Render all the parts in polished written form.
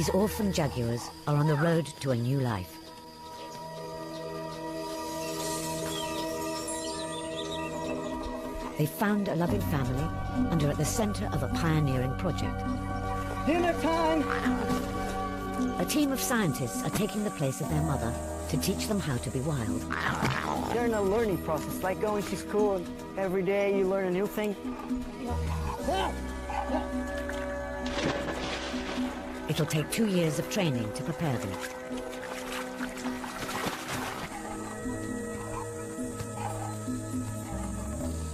These orphan jaguars are on the road to a new life. They found a loving family and are at the center of a pioneering project. Dinner time! A team of scientists are taking the place of their mother to teach them how to be wild. They're in a learning process, like going to school and every day you learn a new thing. It'll take 2 years of training to prepare them.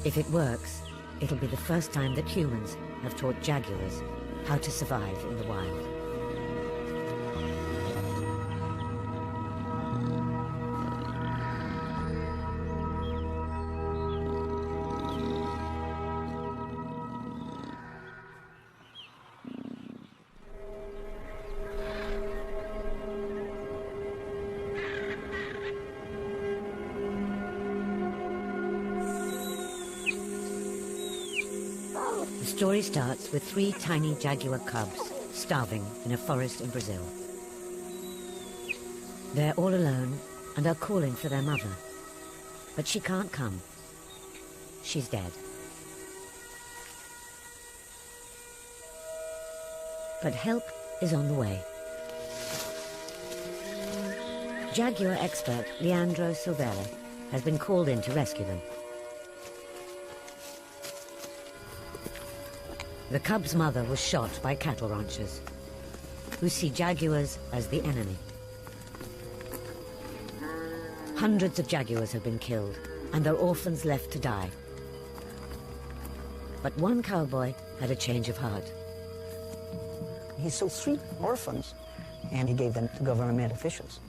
If it works, it'll be the first time that humans have taught jaguars how to survive in the wild. The story starts with 3 tiny jaguar cubs starving in a forest in Brazil. They're all alone and are calling for their mother, but she can't come. She's dead. But help is on the way. Jaguar expert Leandro Silvera has been called in to rescue them. The cub's mother was shot by cattle ranchers, who see jaguars as the enemy. Hundreds of jaguars have been killed, and there are orphans left to die. But one cowboy had a change of heart. He saw 3 orphans, and he gave them to government officials,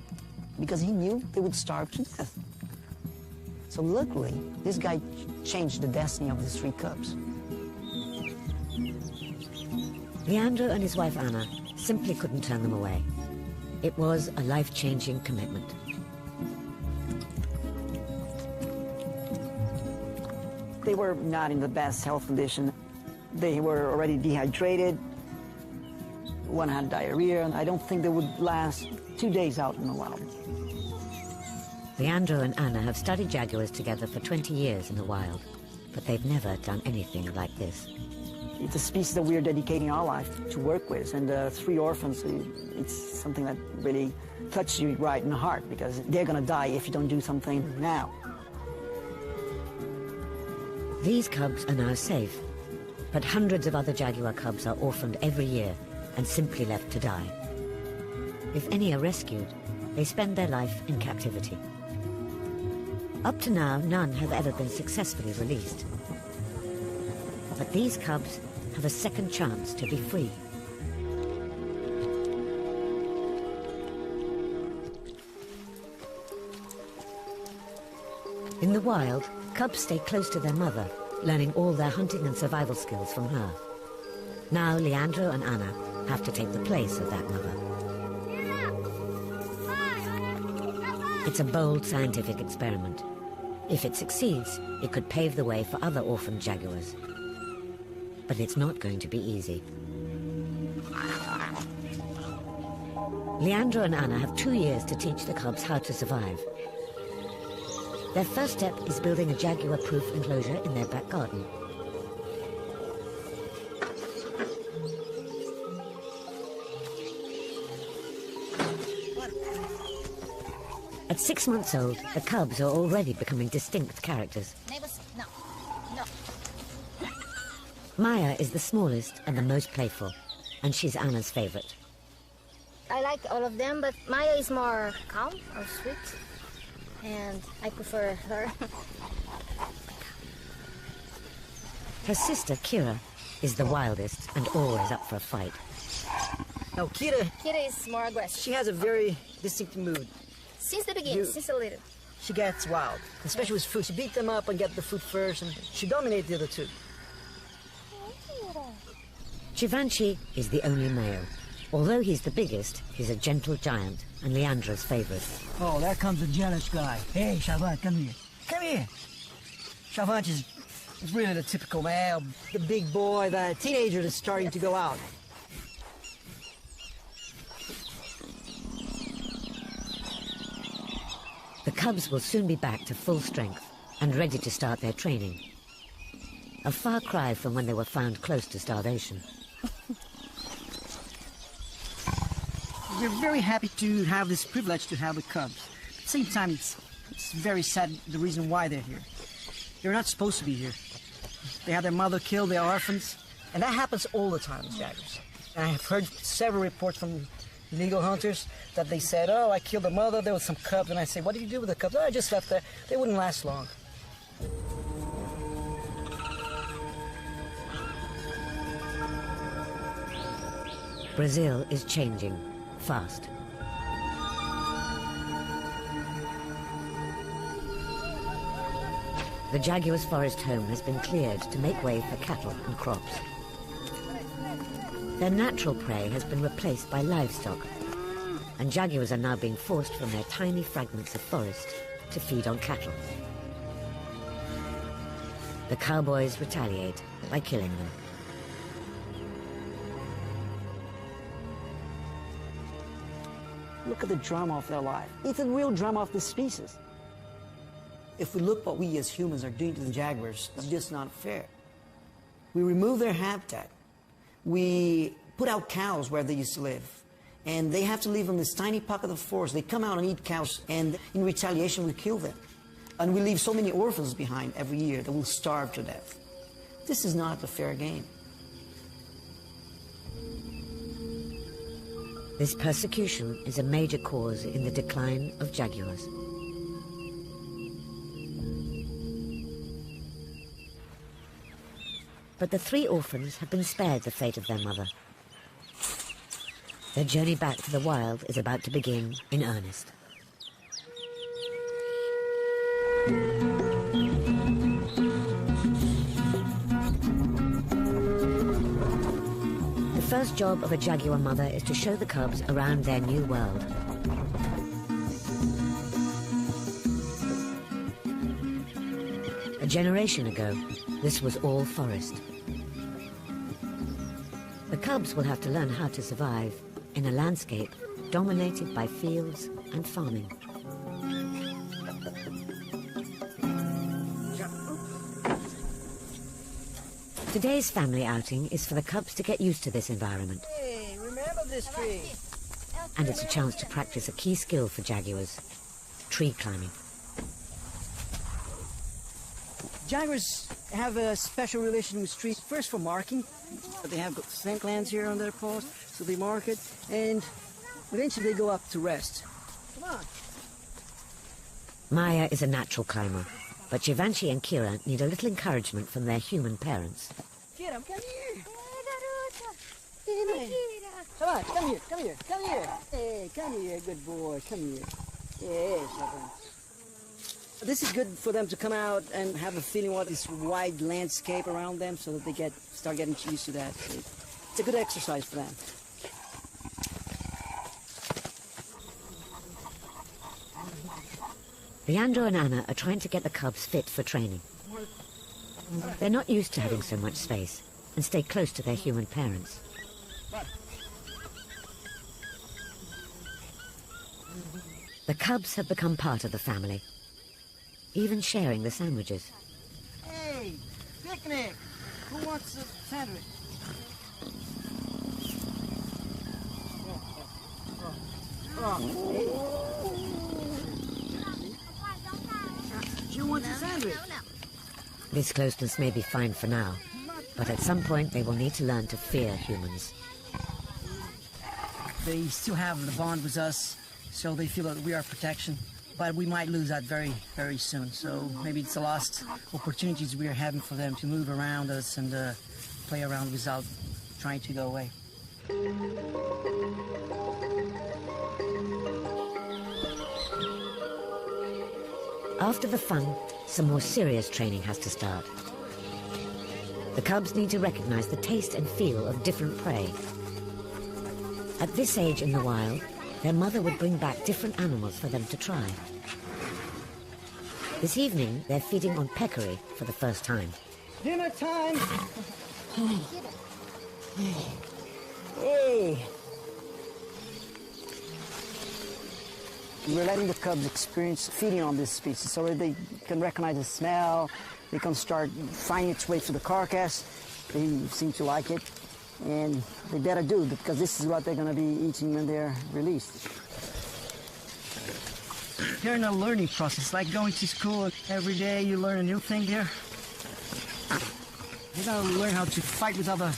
because he knew they would starve to death. So luckily, this guy changed the destiny of these 3 cubs. Leandro and his wife Anna simply couldn't turn them away. It was a life-changing commitment. They were not in the best health condition. They were already dehydrated. One had diarrhea, and I don't think they would last 2 days out in the wild. Leandro and Anna have studied jaguars together for 20 years in the wild, but they've never done anything like this. It's a species that we are dedicating our life to work with, and 3 orphans, it's something that really touches you right in the heart, because they're going to die if you don't do something now. These cubs are now safe, but hundreds of other jaguar cubs are orphaned every year and simply left to die. If any are rescued, they spend their life in captivity. Up to now, none have ever been successfully released. But these cubs have a second chance to be free. In the wild, cubs stay close to their mother, learning all their hunting and survival skills from her. Now Leandro and Anna have to take the place of that mother. It's a bold scientific experiment. If it succeeds, it could pave the way for other orphaned jaguars. But it's not going to be easy. Leandro and Anna have 2 years to teach the cubs how to survive. Their first step is building a jaguar-proof enclosure in their back garden. At 6 months old, the cubs are already becoming distinct characters. No. Maya is the smallest and the most playful, and she's Anna's favorite. I like all of them, but Maya is more calm or sweet, and I prefer her. Her sister, Kira, is the wildest and always up for a fight. Now, Kira is more aggressive. she has a very distinct mood. Since the beginning, since a little. She gets wild, especially with food. She beat them up and get the food first, and she dominates the other 2. Givenchy is the only male. Although he's the biggest, he's a gentle giant and Leandra's favorite. Oh, there comes a jealous guy. Hey, Chavant, come here. Come here. Chavant is really the typical male, the big boy, the teenager that's starting to go out. cubs will soon be back to full strength and ready to start their training. A far cry from when they were found close to starvation. We're very happy to have this privilege to have the cubs. At the same time, it's very sad the reason why they're here. They're not supposed to be here. They had their mother killed, they're orphans. And that happens all the time with jaguars. And I have heard several reports from legal hunters that they said, oh, I killed the mother, there was some cubs. And I say, what did you do with the cubs? Oh, I just left there. They wouldn't last long. Brazil is changing fast. The jaguar's forest home has been cleared to make way for cattle and crops. Their natural prey has been replaced by livestock, and jaguars are now being forced from their tiny fragments of forest to feed on cattle. The cowboys retaliate by killing them. Look at the drama of their life. It's a real drama of the species. If we look what we as humans are doing to the jaguars, it's just not fair. We remove their habitat. We put out cows where they used to live. And they have to live in this tiny pocket of forest. They come out and eat cows, and in retaliation we kill them. And we leave so many orphans behind every year that will starve to death. This is not a fair game. This persecution is a major cause in the decline of jaguars. But the three orphans have been spared the fate of their mother. Their journey back to the wild is about to begin in earnest. The first job of a jaguar mother is to show the cubs around their new world. A generation ago, this was all forest. The cubs will have to learn how to survive in a landscape dominated by fields and farming. Today's family outing is for the cubs to get used to this environment. Hey, remember this tree? And it's a chance to practice a key skill for jaguars, tree climbing. Jaguars have a special relation with trees. First for marking. They have scent glands here on their paws, so they mark it. And eventually they go up to rest. Come on. Maya is a natural climber, but Givenchy and Kira need a little encouragement from their human parents. Kira, come here. Come on, come here, come here, come here. Hey, come here, good boy, come here. Yes, this is good for them to come out and have a feeling what this wide landscape around them, so that they start getting used to that. It's a good exercise for them. Leandro and Anna are trying to get the cubs fit for training. They're not used to having so much space and stay close to their human parents. The cubs have become part of the family, even sharing the sandwiches. Hey, picnic! Who wants a sandwich? You want a sandwich? This closeness may be fine for now, but at some point they will need to learn to fear humans. They still have the bond with us, so they feel that we are protection. But we might lose that very, very soon. So maybe it's the last opportunities we are having for them to move around us and play around without trying to go away. After the fun, some more serious training has to start. The cubs need to recognize the taste and feel of different prey. At this age in the wild, their mother would bring back different animals for them to try. This evening, they're feeding on peccary for the first time. Dinner time! Hey! We're letting the cubs experience feeding on this species so that they can recognize the smell, they can start finding its way to the carcass. They seem to like it, and they better do, because this is what they're going to be eating when they're released. They're in a learning process, like going to school. Every day you learn a new thing here. They gotta learn how to fight with other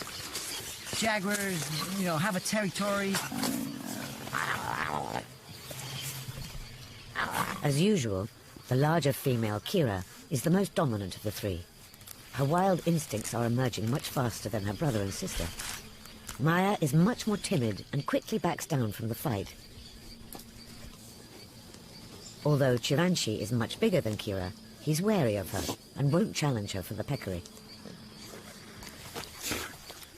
jaguars, you know, have a territory. As usual, the larger female, Kira, is the most dominant of the three. Her wild instincts are emerging much faster than her brother and sister. Maya is much more timid and quickly backs down from the fight. Although Chivanshi is much bigger than Kira, he's wary of her and won't challenge her for the peccary.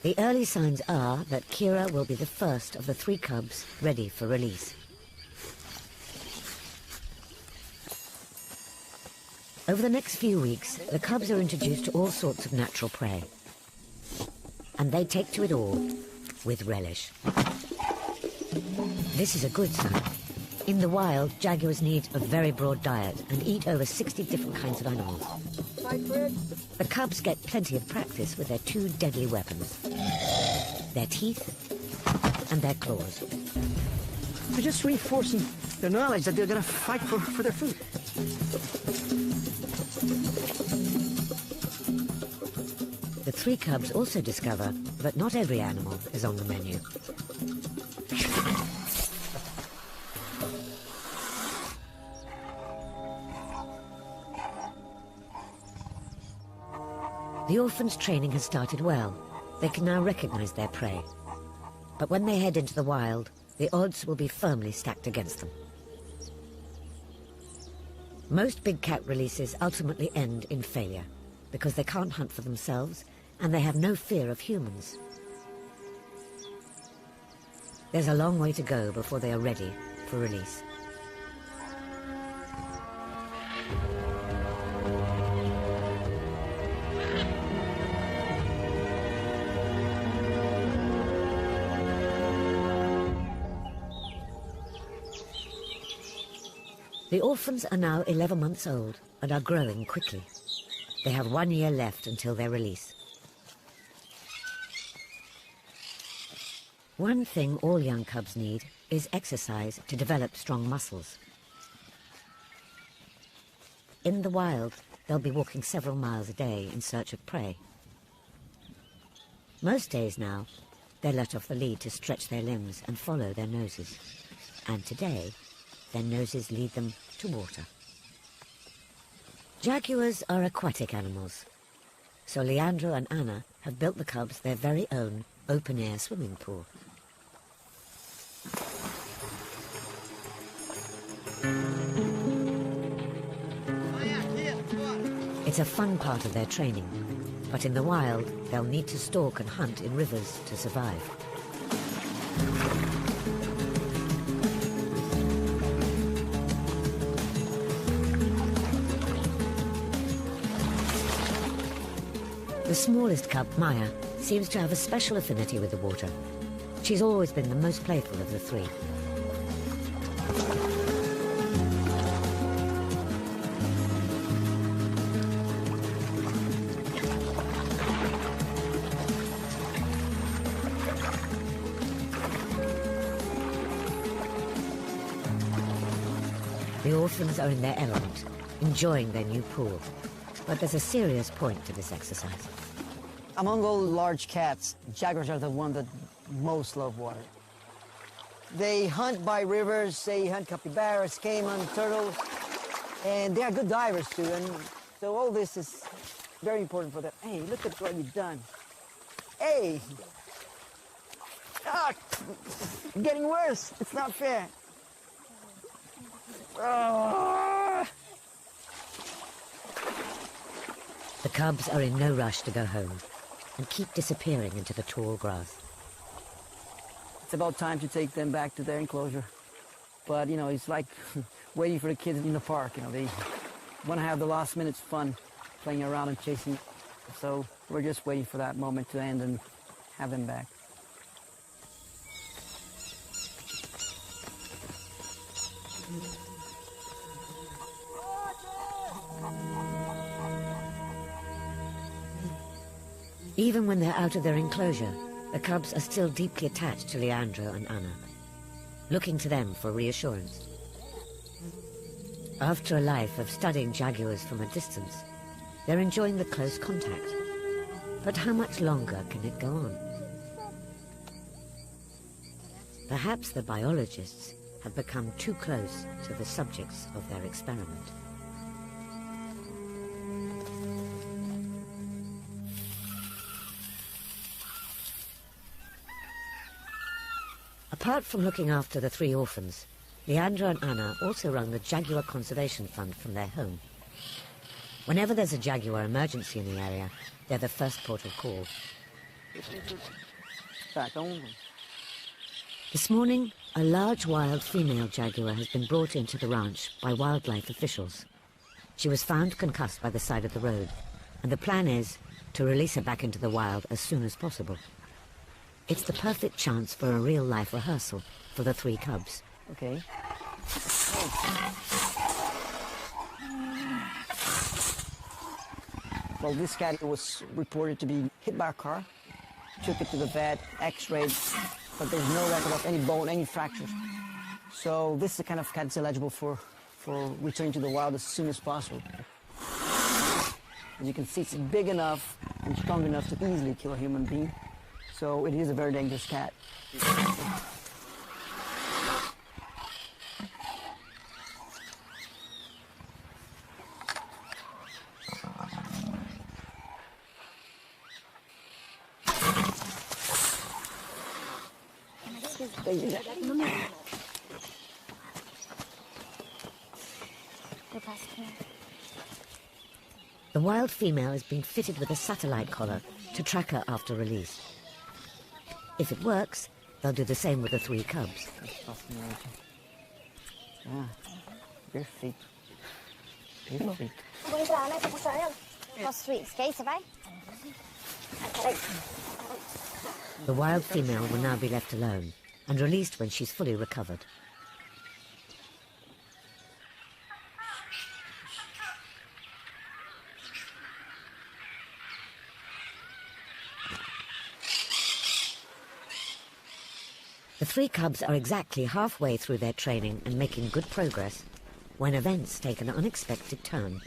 The early signs are that Kira will be the first of the three cubs ready for release. Over the next few weeks, the cubs are introduced to all sorts of natural prey. And they take to it all with relish. This is a good sign. In the wild, jaguars need a very broad diet and eat over 60 different kinds of animals. The cubs get plenty of practice with their two deadly weapons, their teeth and their claws. They're just reinforcing their knowledge that they're going to fight for their food. The three cubs also discover that not every animal is on the menu. The orphans' training has started well. They can now recognize their prey. But when they head into the wild, the odds will be firmly stacked against them. Most big cat releases ultimately end in failure because they can't hunt for themselves and they have no fear of humans. There's a long way to go before they are ready for release. The orphans are now 11 months old and are growing quickly. They have 1 year left until their release. One thing all young cubs need is exercise to develop strong muscles. In the wild, they'll be walking several miles a day in search of prey. Most days now, they're let off the lead to stretch their limbs and follow their noses. And today, their noses lead them to water. Jaguars are aquatic animals, so Leandro and Anna have built the cubs their very own open-air swimming pool. It's a fun part of their training, but in the wild, they'll need to stalk and hunt in rivers to survive. The smallest cub, Maya, seems to have a special affinity with the water. She's always been the most playful of the three. The orphans are in their element, enjoying their new pool. But there's a serious point to this exercise. Among all large cats, jaguars are the one that most love water. They hunt by rivers, they hunt capybaras, caiman, turtles, and they are good divers too, and so all this is very important for them. Hey, look at what you've done. Hey! Ah, it's getting worse. It's not fair. Ah. The cubs are in no rush to go home and keep disappearing into the tall grass. It's about time to take them back to their enclosure. But, you know, it's like waiting for the kids in the park. You know, they want to have the last minute's fun playing around and chasing. So we're just waiting for that moment to end and have them back. Mm-hmm. Even when they're out of their enclosure, the cubs are still deeply attached to Leandro and Anna, looking to them for reassurance. After a life of studying jaguars from a distance, they're enjoying the close contact. But how much longer can it go on? Perhaps the biologists have become too close to the subjects of their experiment. Apart from looking after the 3 orphans, Leandro and Anna also run the Jaguar Conservation Fund from their home. Whenever there's a jaguar emergency in the area, they're the first port of call. This morning, a large wild female jaguar has been brought into the ranch by wildlife officials. She was found concussed by the side of the road, and the plan is to release her back into the wild as soon as possible. It's the perfect chance for a real-life rehearsal for the 3 cubs. Okay. Well, this cat was reported to be hit by a car. Took it to the vet, x-rayed, but there's no record of any bone, any fractures. So this is the kind of cat that's eligible for returning to the wild as soon as possible. As you can see, it's big enough and strong enough to easily kill a human being. So it is a very dangerous cat. The wild female is being fitted with a satellite collar to track her after release. If it works, they'll do the same with the 3 cubs. Ah, perfeito. Perfeito. Vou entrar, né? Tô passando. Posso ir? Esquece, vai? Peraí. The wild female will now be left alone and released when she's fully recovered. The 3 cubs are exactly halfway through their training and making good progress when events take an unexpected turn.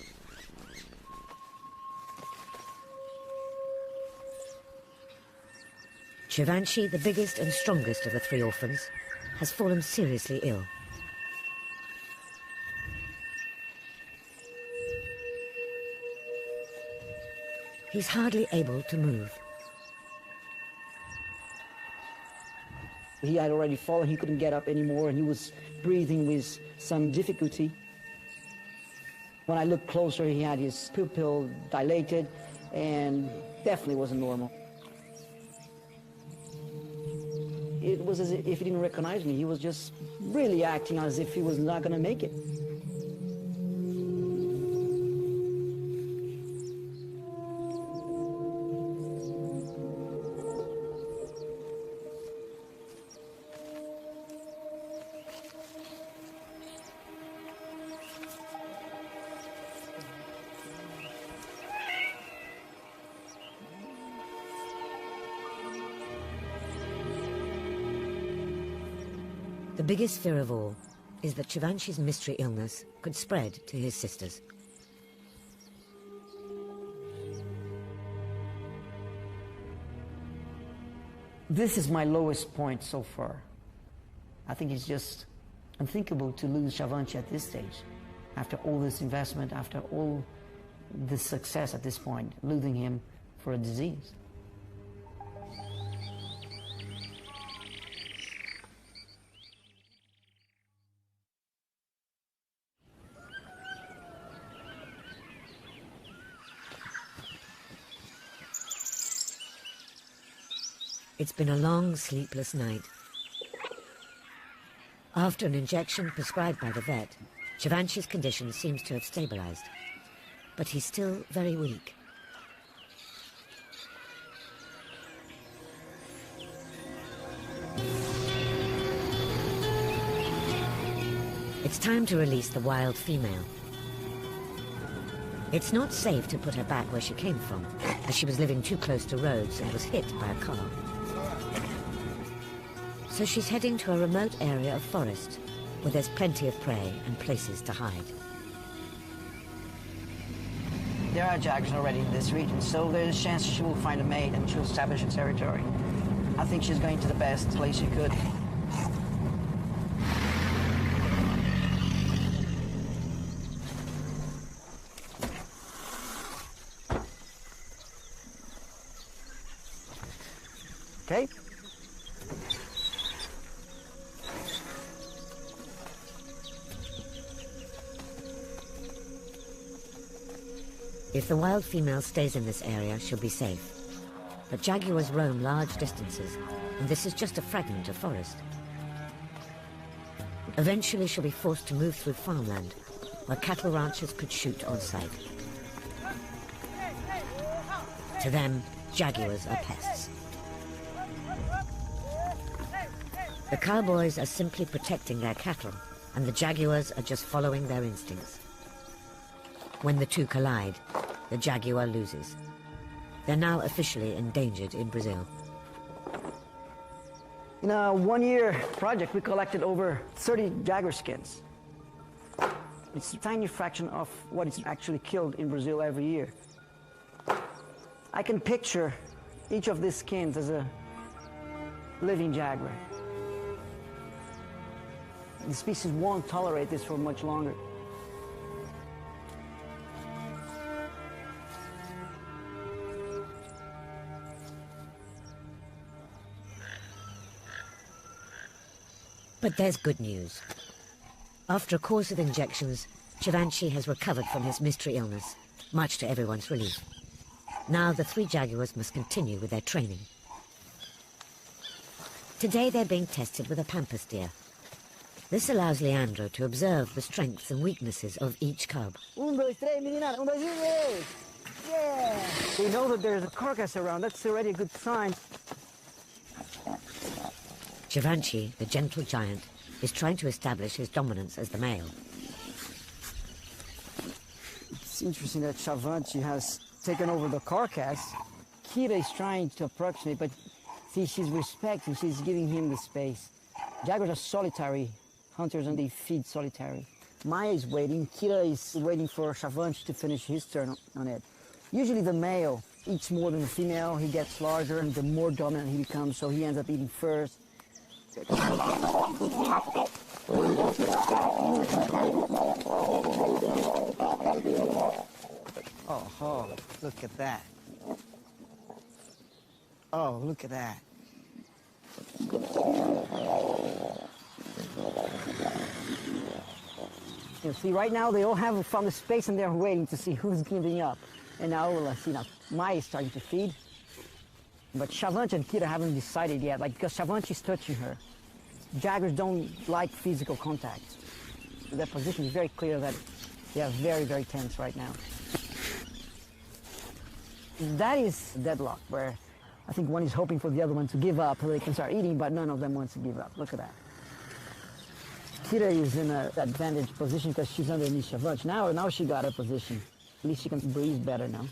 Givenchy, the biggest and strongest of the 3 orphans, has fallen seriously ill. He's hardly able to move. He had already fallen, he couldn't get up anymore, and he was breathing with some difficulty. When I looked closer, he had his pupil dilated and definitely wasn't normal. It was as if he didn't recognize me. He was just really acting as if he was not going to make it. The biggest fear of all is that Givenchy's mystery illness could spread to his sisters. This is my lowest point so far. I think it's just unthinkable to lose Givenchy at this stage. After all this investment, after all this success at this point, losing him for a disease. It's been a long, sleepless night. After an injection prescribed by the vet, Givenchy's condition seems to have stabilized, but he's still very weak. It's time to release the wild female. It's not safe to put her back where she came from, as she was living too close to roads and was hit by a car. So she's heading to a remote area of forest, where there's plenty of prey and places to hide. There are jaguars already in this region, so there's a chance she will find a mate and she'll establish a territory. I think she's going to the best place she could. Okay. If the wild female stays in this area, she'll be safe. But jaguars roam large distances, and this is just a fragment of forest. Eventually she'll be forced to move through farmland, where cattle ranchers could shoot on sight. To them, jaguars are pests. The cowboys are simply protecting their cattle, and the jaguars are just following their instincts. When the two collide, the jaguar loses. They're now officially endangered in Brazil. In a one-year project, we collected over 30 jaguar skins. It's a tiny fraction of what is actually killed in Brazil every year. I can picture each of these skins as a living jaguar. The species won't tolerate this for much longer. But there's good news. After a course of injections, Givenchy has recovered from his mystery illness, much to everyone's relief. Now the 3 jaguars must continue with their training. Today they're being tested with a pampas deer. This allows Leandro to observe the strengths and weaknesses of each cub. 1, 2, 3, menina. 1, 2, 3. Yeah! We know that there's a carcass around. That's already a good sign. Givenchy, the gentle giant, is trying to establish his dominance as the male. It's interesting that Givenchy has taken over the carcass. Kira is trying to approximate, but see, she's respecting, she's giving him the space. Jaguars are solitary hunters and they feed solitary. Maya is waiting, Kira is waiting for Givenchy to finish his turn on it. Usually the male eats more than the female, he gets larger and the more dominant he becomes, so he ends up eating first. Oh, look at that. Oh, look at that. You see, right now they all have found a space and they're waiting to see who's giving up. And now, let's see, now Maya is starting to feed. But Givenchy and Kira haven't decided yet, because Givenchy is touching her. Jaguars don't like physical contact. Their position is very clear that they are very, very tense right now. That is deadlock, where I think one is hoping for the other one to give up so they can start eating, but none of them wants to give up. Look at that. Kira is in an advantaged position because she's underneath Givenchy. Now she got her position. At least she can breathe better now.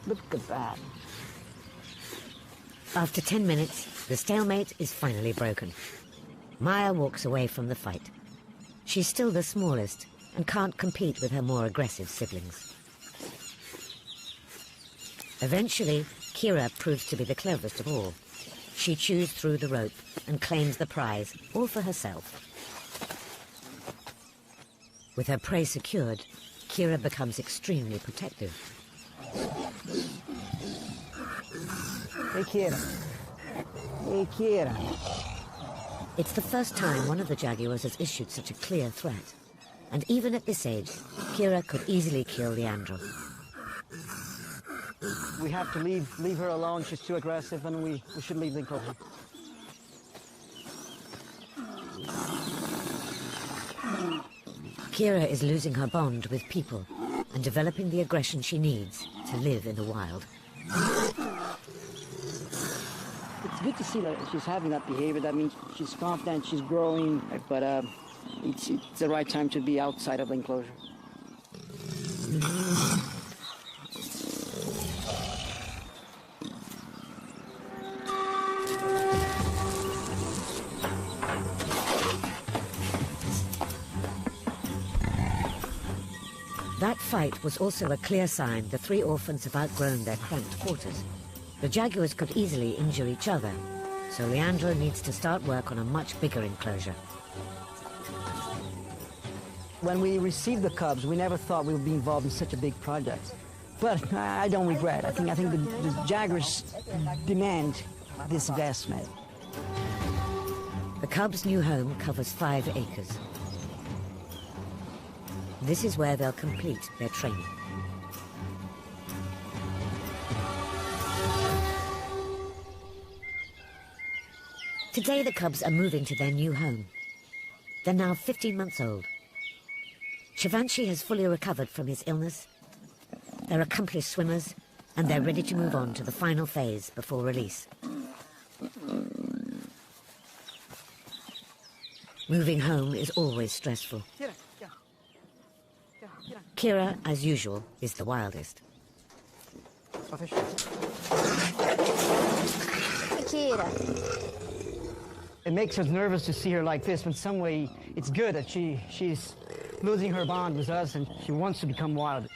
Look at that. After 10 minutes, the stalemate is finally broken. Maya walks away from the fight. She's still the smallest and can't compete with her more aggressive siblings. Eventually, Kira proves to be the cleverest of all. She chews through the rope and claims the prize, all for herself. With her prey secured, Kira becomes extremely protective. Hey, Kira. Hey, Kira. It's the first time one of the jaguars has issued such a clear threat. And even at this age, Kira could easily kill Leandro. We have to leave her alone. She's too aggressive, and we should leave the enclosure. Kira is losing her bond with people and developing the aggression she needs to live in the wild. It's good to see that she's having that behavior. That means she's confident, she's growing, but it's the right time to be outside of the enclosure. That fight was also a clear sign the three orphans have outgrown their cramped quarters. The Jaguars could easily injure each other, so Leandro needs to start work on a much bigger enclosure. When we received the cubs, we never thought we would be involved in such a big project. But I don't regret. I think the Jaguars demand this investment. The cubs' new home covers 5 acres. This is where they'll complete their training. Today the cubs are moving to their new home. They're now 15 months old. Shivanshi has fully recovered from his illness. They're accomplished swimmers, and they're ready to move on to the final phase before release. Moving home is always stressful. Kira, as usual, is the wildest. Kira. It makes us nervous to see her like this, but in some way it's good that she's losing her bond with us and she wants to become wild.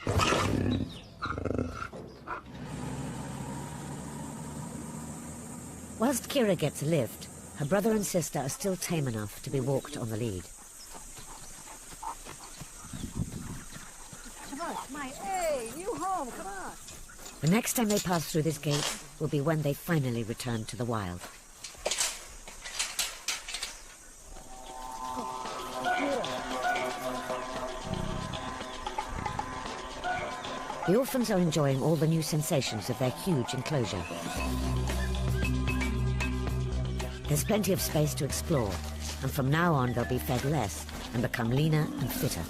Whilst Kira gets a lift, her brother and sister are still tame enough to be walked on the lead. Hey, you home, come on! The next time they pass through this gate will be when they finally return to the wild. The orphans are enjoying all the new sensations of their huge enclosure. There's plenty of space to explore, and from now on they'll be fed less and become leaner and fitter.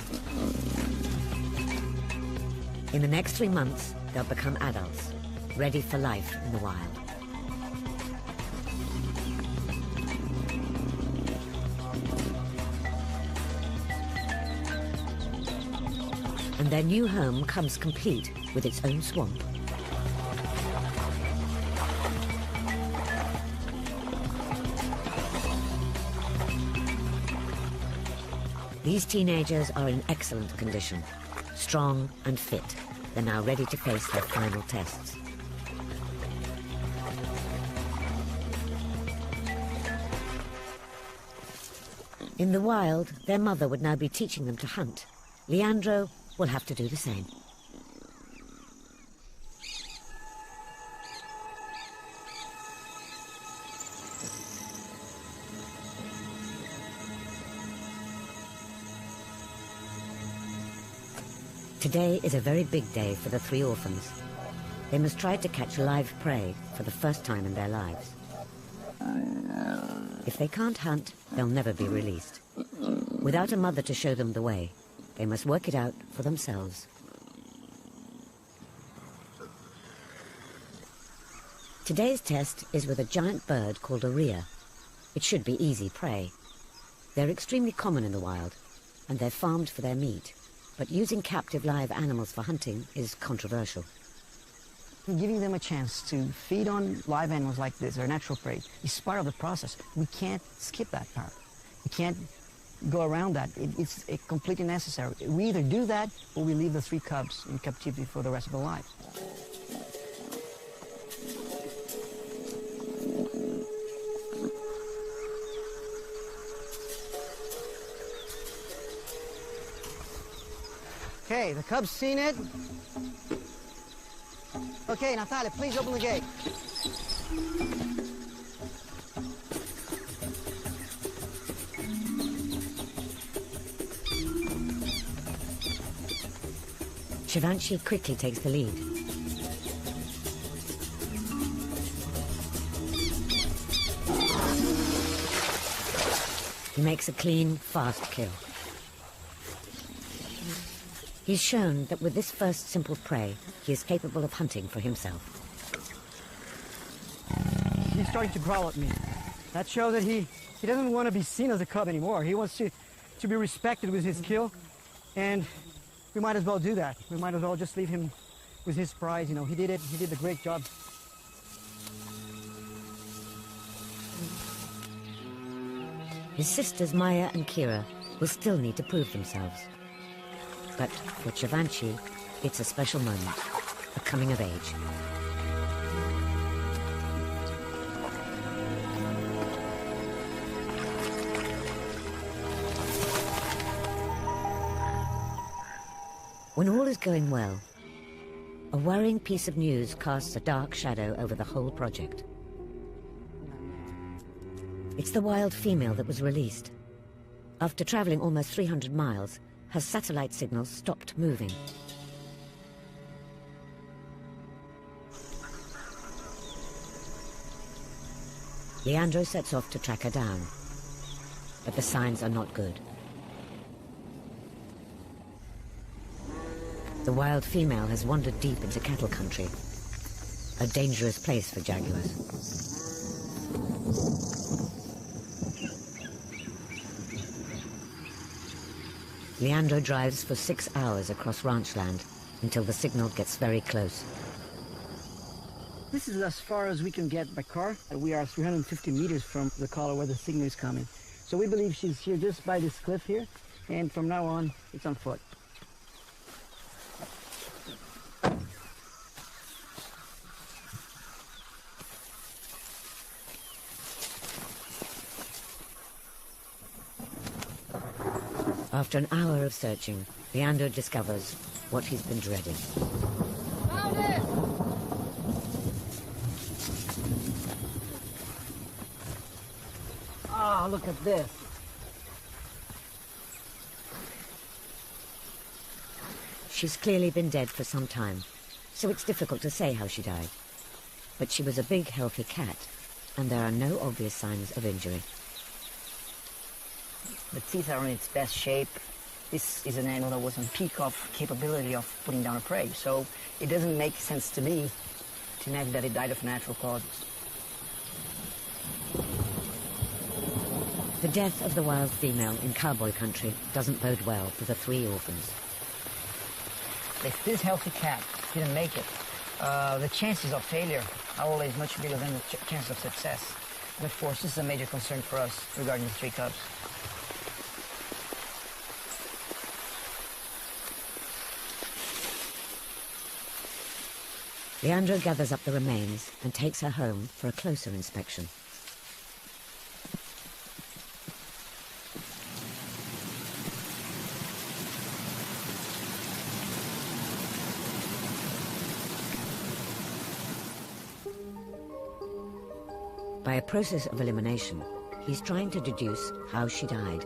In the next 3 months, they'll become adults, ready for life in the wild. And their new home comes complete with its own swamp. These teenagers are in excellent condition, strong and fit. They're now ready to face their final tests. In the wild, their mother would now be teaching them to hunt. Leandro will have to do the same. Today is a very big day for the 3 orphans. They must try to catch live prey for the first time in their lives. If they can't hunt, they'll never be released. Without a mother to show them the way, they must work it out for themselves. Today's test is with a giant bird called a rhea. It should be easy prey. They're extremely common in the wild, and they're farmed for their meat. But using captive live animals for hunting is controversial. Giving them a chance to feed on live animals like this, their natural prey, is part of the process. We can't skip that part. We can't go around that. It's completely necessary. We either do that or we leave the 3 cubs in captivity for the rest of their life. Okay, the cub's seen it. Okay, Natalia, please open the gate. Shivanshi quickly takes the lead. He makes a clean, fast kill. He's shown that with this first simple prey, he is capable of hunting for himself. He's starting to growl at me. That shows that he doesn't want to be seen as a cub anymore. He wants to be respected with his kill. And we might as well do that. We might as well just leave him with his prize. You know, he did it. He did a great job. His sisters Maya and Kira will still need to prove themselves. But for Givenchy, it's a special moment, a coming of age. When all is going well, a worrying piece of news casts a dark shadow over the whole project. It's the wild female that was released. After traveling almost 300 miles, her satellite signal stopped moving. Leandro sets off to track her down, but the signs are not good. The wild female has wandered deep into cattle country, a dangerous place for jaguars. Leandro drives for 6 hours across ranch land until the signal gets very close. This is as far as we can get by car. We are 350 meters from the collar where the signal is coming. So we believe she's here just by this cliff here, and from now on, it's on foot. After an hour of searching, Leandro discovers what he's been dreading. Found it! Ah, look at this. She's clearly been dead for some time, so it's difficult to say how she died. But she was a big, healthy cat, and there are no obvious signs of injury. The teeth are in its best shape. This is an animal that was on peak of capability of putting down a prey, so it doesn't make sense to me to imagine that it died of natural causes. The death of the wild female in cowboy country doesn't bode well for the 3 orphans. If this healthy cat didn't make it, the chances of failure are always much bigger than the chances of success. And of course, this is a major concern for us regarding the 3 cubs. Leandro gathers up the remains and takes her home for a closer inspection. By a process of elimination, he's trying to deduce how she died.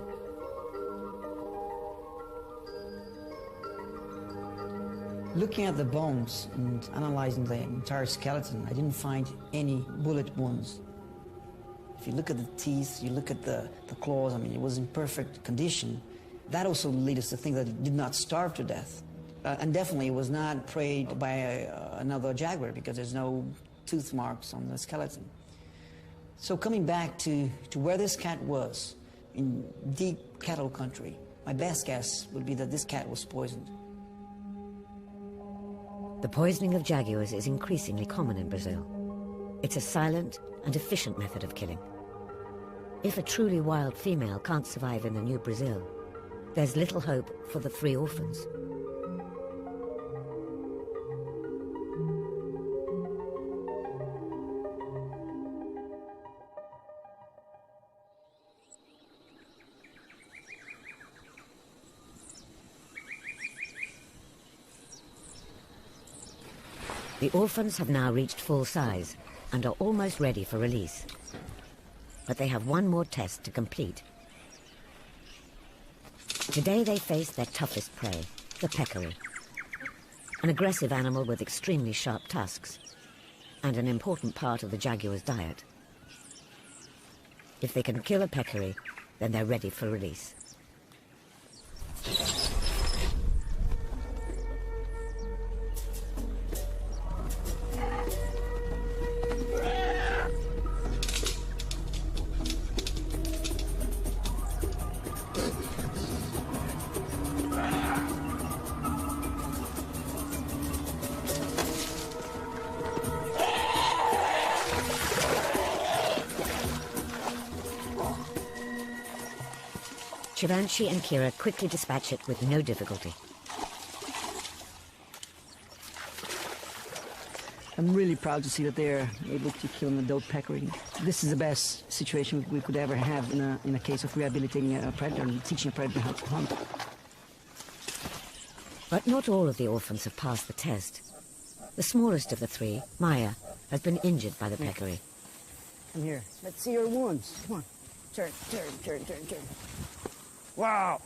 Looking at the bones and analyzing the entire skeleton, I didn't find any bullet wounds. If you look at the teeth, you look at the claws, I mean, it was in perfect condition. That also leads us to think that it did not starve to death. And definitely it was not preyed by another jaguar because there's no tooth marks on the skeleton. So coming back to where this cat was, in deep cattle country, my best guess would be that this cat was poisoned. The poisoning of jaguars is increasingly common in Brazil. It's a silent and efficient method of killing. If a truly wild female can't survive in the new Brazil, there's little hope for the 3 orphans. The orphans have now reached full size and are almost ready for release. But they have one more test to complete. Today they face their toughest prey, the peccary, an aggressive animal with extremely sharp tusks and an important part of the jaguar's diet. If they can kill a peccary, then they're ready for release. Shivanshi and Kira quickly dispatch it with no difficulty. I'm really proud to see that they're able to kill an adult peccary. This is the best situation we could ever have in a case of rehabilitating a predator and teaching a predator how to hunt. But not all of the orphans have passed the test. The smallest of the three, Maya, has been injured by the peccary. Come here. Let's see your wounds. Come on. Turn. Wow!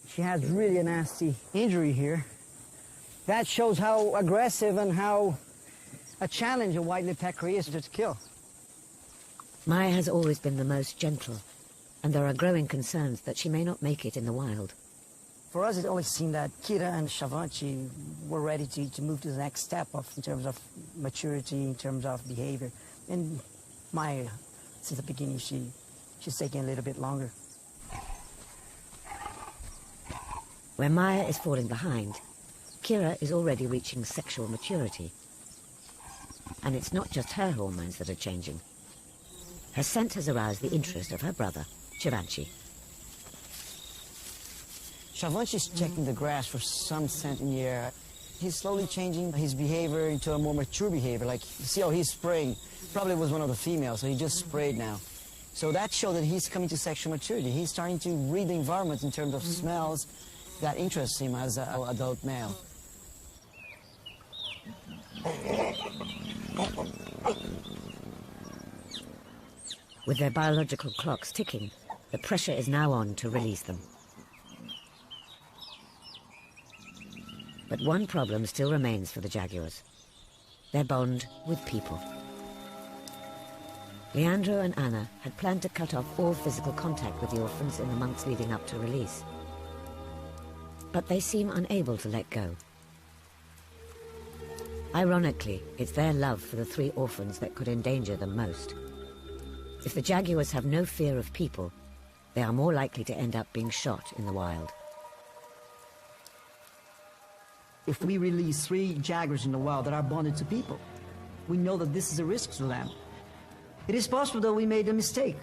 She has really a nasty injury here. That shows how aggressive and how a challenge a white-lipped peccary is to kill. Maya has always been the most gentle, and there are growing concerns that she may not make it in the wild. For us, it always seemed that Kira and Shivanshi were ready to move to the next step in terms of maturity, in terms of behavior. And Maya, since the beginning, she's taking a little bit longer. Where Maya is falling behind, Kira is already reaching sexual maturity. And it's not just her hormones that are changing. Her scent has aroused the interest of her brother, Shivanshi. Shivanshi's checking the grass for some scent in the air. He's slowly changing his behavior into a more mature behavior. Like, you see how he's spraying. Probably was one of the females, so he just sprayed now. So that shows that he's coming to sexual maturity. He's starting to read the environment in terms of smells that interest him as an adult male. With their biological clocks ticking, the pressure is now on to release them. But one problem still remains for the Jaguars: their bond with people. Leandro and Anna had planned to cut off all physical contact with the orphans in the months leading up to release. But they seem unable to let go. Ironically, it's their love for the three orphans that could endanger them most. If the Jaguars have no fear of people, they are more likely to end up being shot in the wild. If we release 3 jaguars in the wild that are bonded to people, we know that this is a risk to them. It is possible that we made a mistake,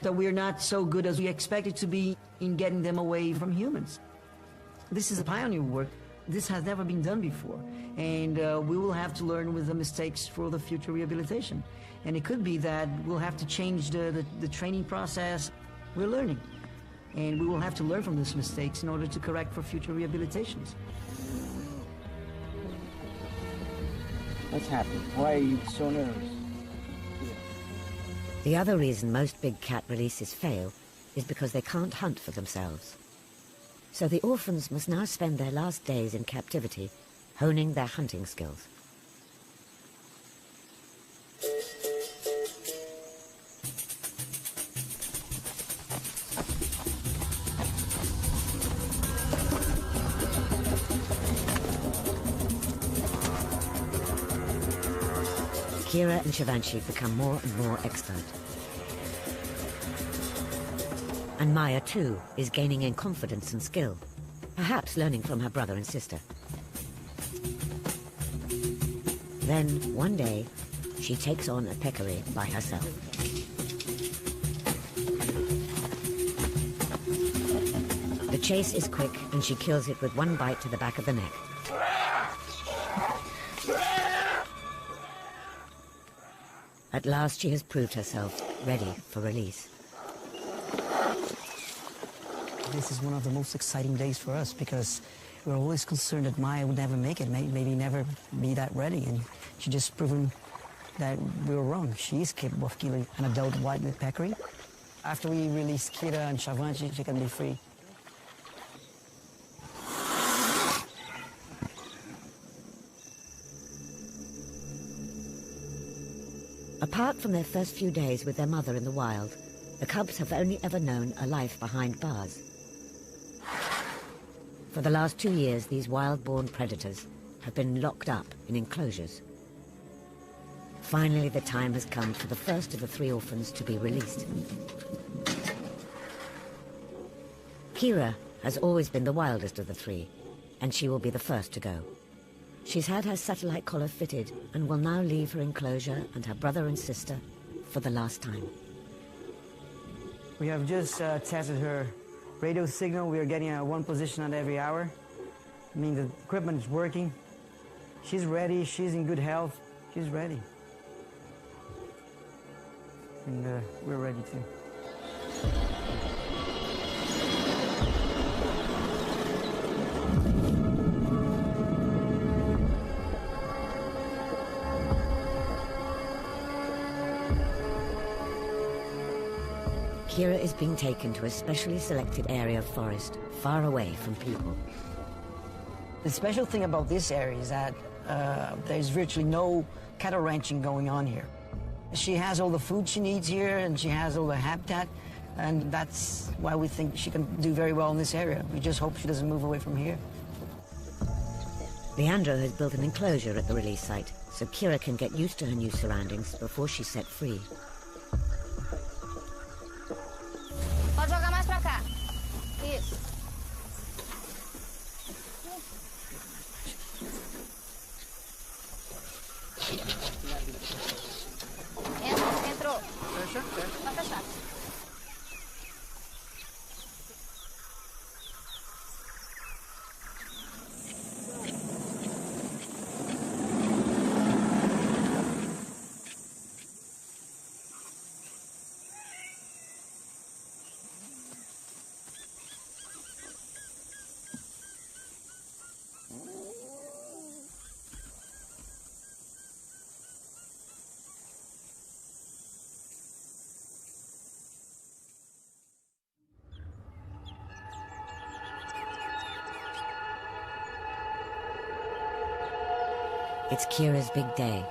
that we are not so good as we expected to be in getting them away from humans. This is a pioneer work. This has never been done before, and we will have to learn with the mistakes for the future rehabilitation. And it could be that we'll have to change the training process. We're learning, and we will have to learn from these mistakes in order to correct for future rehabilitations. What's happening? Why are you so nervous? The other reason most big cat releases fail is because they can't hunt for themselves. So the orphans must now spend their last days in captivity honing their hunting skills. Kira and Shivanshi become more and more expert. And Maya, too, is gaining in confidence and skill, perhaps learning from her brother and sister. Then, one day, she takes on a peccary by herself. The chase is quick, and she kills it with one bite to the back of the neck. At last, she has proved herself ready for release. This is one of the most exciting days for us because we were always concerned that Maya would never make it, maybe never be that ready. And she just proven that we were wrong. She is capable of killing an adult white-lipped peccary. After we release Kira and Shivanshi, she can be free. Apart from their first few days with their mother in the wild, the cubs have only ever known a life behind bars. For the last 2 years, these wild-born predators have been locked up in enclosures. Finally, the time has come for the first of the 3 orphans to be released. Kira has always been the wildest of the 3, and she will be the first to go. She's had her satellite collar fitted and will now leave her enclosure and her brother and sister for the last time. We have just tested her radio signal. We are getting one position at every hour. I mean, the equipment is working. She's ready. She's in good health. She's ready. And we're ready too. Kira is being taken to a specially selected area of forest, far away from people. The special thing about this area is that there's virtually no cattle ranching going on here. She has all the food she needs here, and she has all the habitat, and that's why we think she can do very well in this area. We just hope she doesn't move away from here. Leandro has built an enclosure at the release site, so Kira can get used to her new surroundings before she's set free. Pode jogar mais pra cá. Isso. Entrou. Fecha? Tá fechado. It's Kira's big day.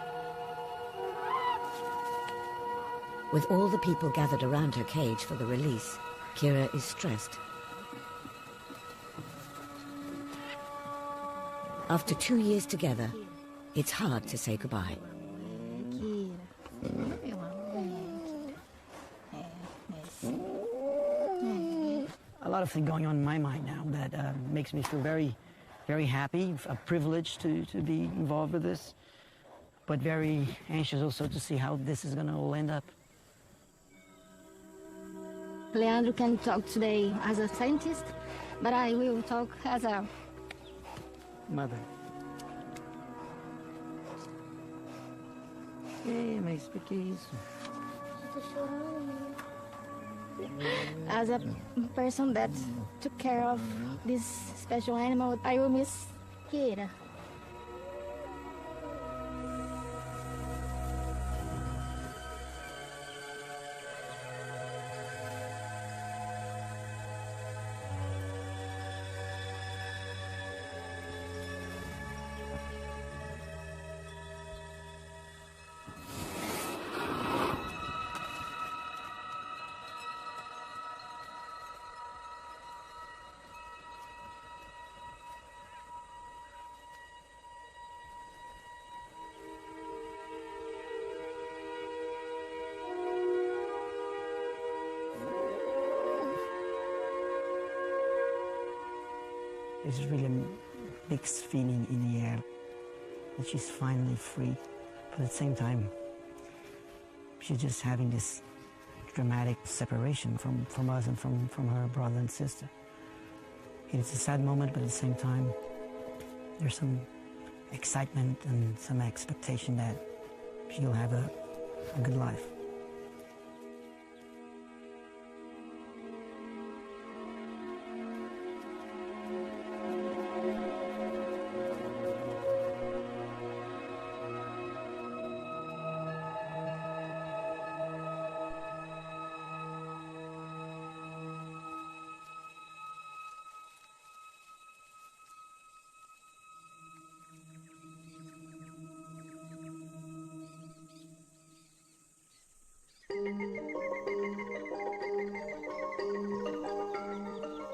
With all the people gathered around her cage for the release, Kira is stressed. After 2 years together, it's hard to say goodbye. A lot of things going on in my mind now that makes me feel very, very happy, a privilege to be involved with this, but very anxious also to see how this is going to all end up. Leandro can talk today as a scientist, but I will talk as a Mother. Mas por que isso? as a person that took care of this special animal. I will miss Kira. There's really a mixed feeling in the air that she's finally free, but at the same time, she's just having this dramatic separation from us and from her brother and sister. It's a sad moment, but at the same time, there's some excitement and some expectation that she'll have a good life.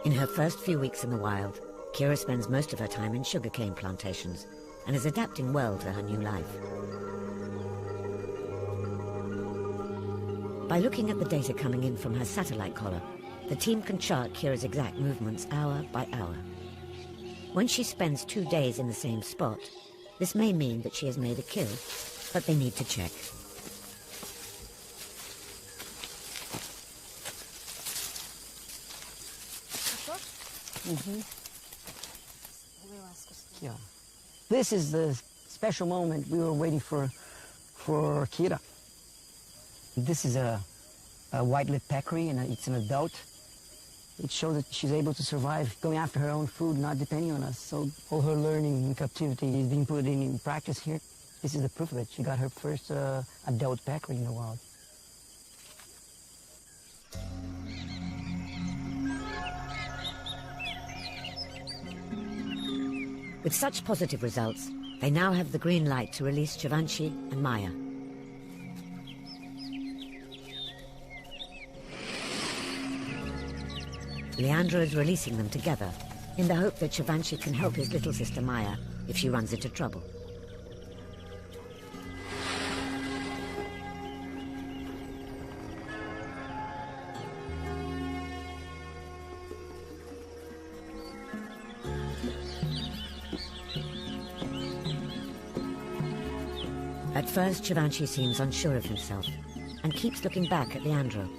In her first few weeks in the wild, Kira spends most of her time in sugarcane plantations and is adapting well to her new life. By looking at the data coming in from her satellite collar, the team can chart Kira's exact movements hour by hour. When she spends 2 days in the same spot, this may mean that she has made a kill, but they need to check. Yeah. This is the special moment we were waiting for Kira. This is a white-lipped peccary, and it's an adult. It shows that she's able to survive going after her own food, not depending on us. So all her learning in captivity is being put in practice here. This is the proof of it. She got her first adult peccary in the wild. With such positive results, they now have the green light to release Givenchy and Maya. Leandro is releasing them together in the hope that Givenchy can help his little sister Maya if she runs into trouble. At first, Givenchy seems unsure of himself and keeps looking back at Leandro.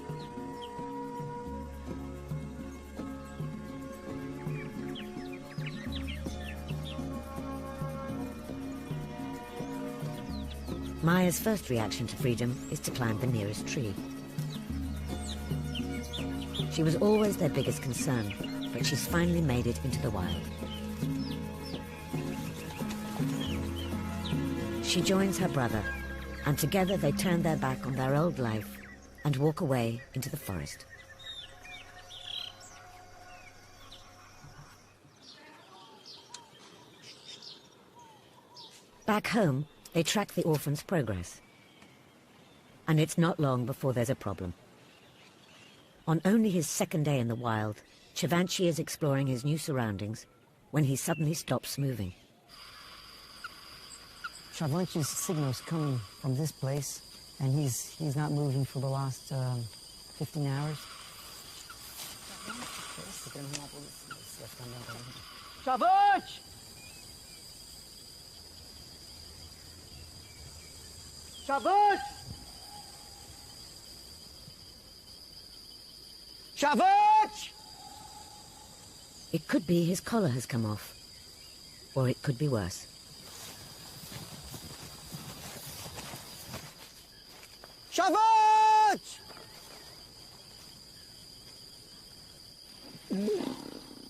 Maya's first reaction to freedom is to climb the nearest tree. She was always their biggest concern, but she's finally made it into the wild. She joins her brother, and together they turn their back on their old life and walk away into the forest. Back home, they track the orphan's progress. And it's not long before there's a problem. On only his second day in the wild, Givenchy is exploring his new surroundings when he suddenly stops moving. Givenchy's signal's coming from this place, and he's not moving for the last 15 hours. Givenchy! Givenchy! Givenchy! It could be his collar has come off, or it could be worse. Givenchy!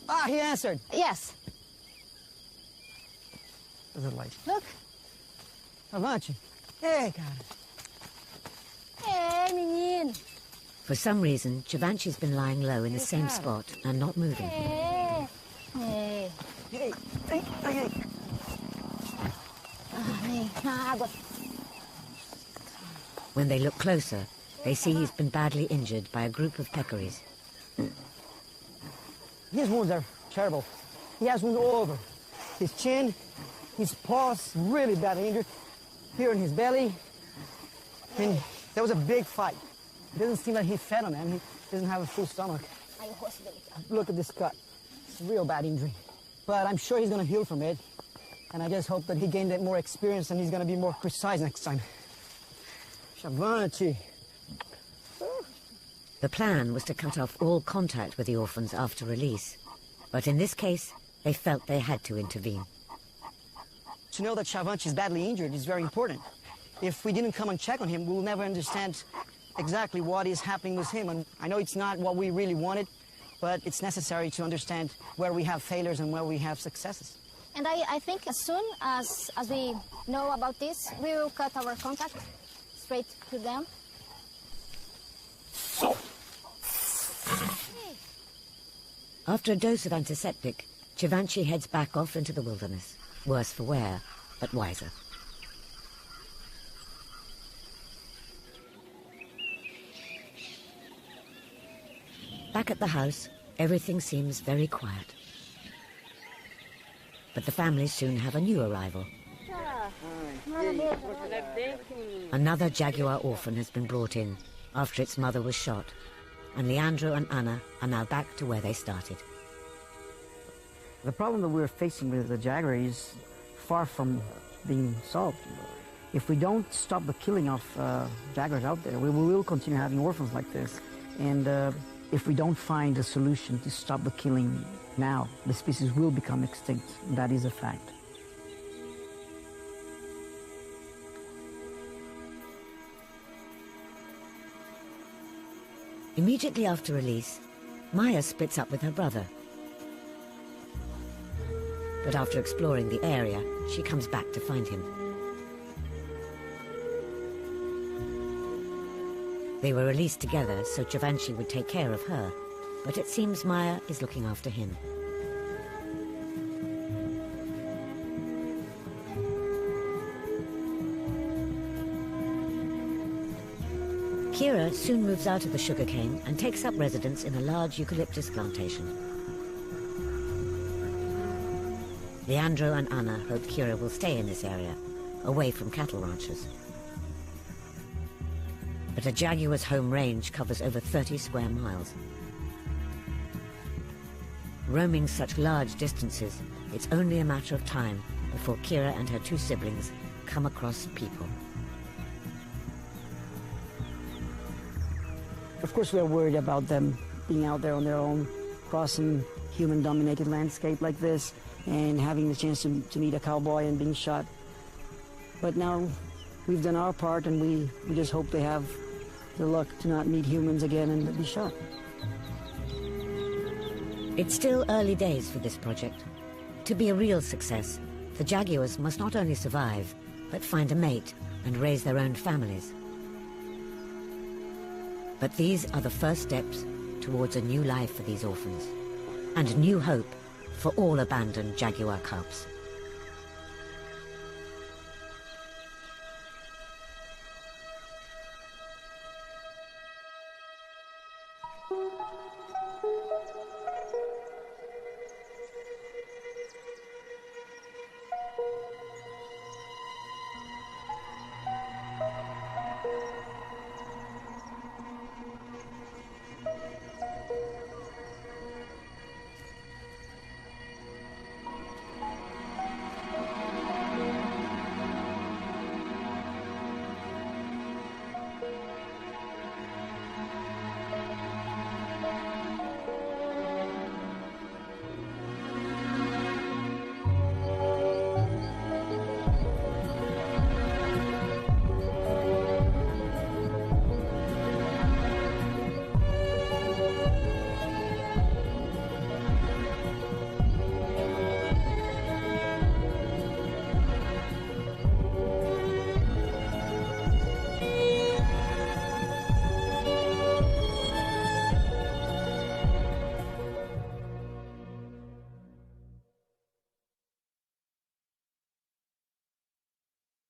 Ah, he answered. Yes. There's a light. Look. Givenchy. Hey, cara. Hey, menino. For some reason, Givenchy's been lying low in the same spot and not moving. Hey. Hey. Hey, hey, hey. Vem, na água. When they look closer, they see he's been badly injured by a group of peccaries. His wounds are terrible. He has wounds all over. His chin, his paws, really badly injured. Here in his belly. And there was a big fight. It doesn't seem like he fed on them. He doesn't have a full stomach. Look at this cut. It's a real bad injury. But I'm sure he's going to heal from it. And I just hope that he gained more experience and he's going to be more precise next time. Givenchy. The plan was to cut off all contact with the orphans after release. But in this case, they felt they had to intervene. To know that Givenchy is badly injured is very important. If we didn't come and check on him, we'll never understand exactly what is happening with him. And I know it's not what we really wanted, but it's necessary to understand where we have failures and where we have successes. And I think as soon as we know about this, we will cut our contact straight to them. After a dose of antiseptic, Givenchy heads back off into the wilderness. Worse for wear, but wiser. Back at the house, everything seems very quiet. But the family soon have a new arrival. Another Jaguar orphan has been brought in after its mother was shot, and Leandro and Anna are now back to where they started. The problem that we're facing with the Jaguar is far from being solved. If we don't stop the killing of Jaguars out there, we will continue having orphans like this. And if we don't find a solution to stop the killing now, the species will become extinct. That is a fact. Immediately after release, Maya splits up with her brother. But after exploring the area, she comes back to find him. They were released together so Givenchy would take care of her, but it seems Maya is looking after him. Kira soon moves out of the sugarcane and takes up residence in a large eucalyptus plantation. Leandro and Anna hope Kira will stay in this area, away from cattle ranchers. But a jaguar's home range covers over 30 square miles. Roaming such large distances, it's only a matter of time before Kira and her two siblings come across people. Of course, we're worried about them being out there on their own, crossing human-dominated landscape like this, and having the chance to meet a cowboy and being shot. But now we've done our part, and we just hope they have the luck to not meet humans again and be shot. It's still early days for this project. To be a real success, the jaguars must not only survive, but find a mate and raise their own families. But these are the first steps towards a new life for these orphans, and new hope for all abandoned jaguar cubs.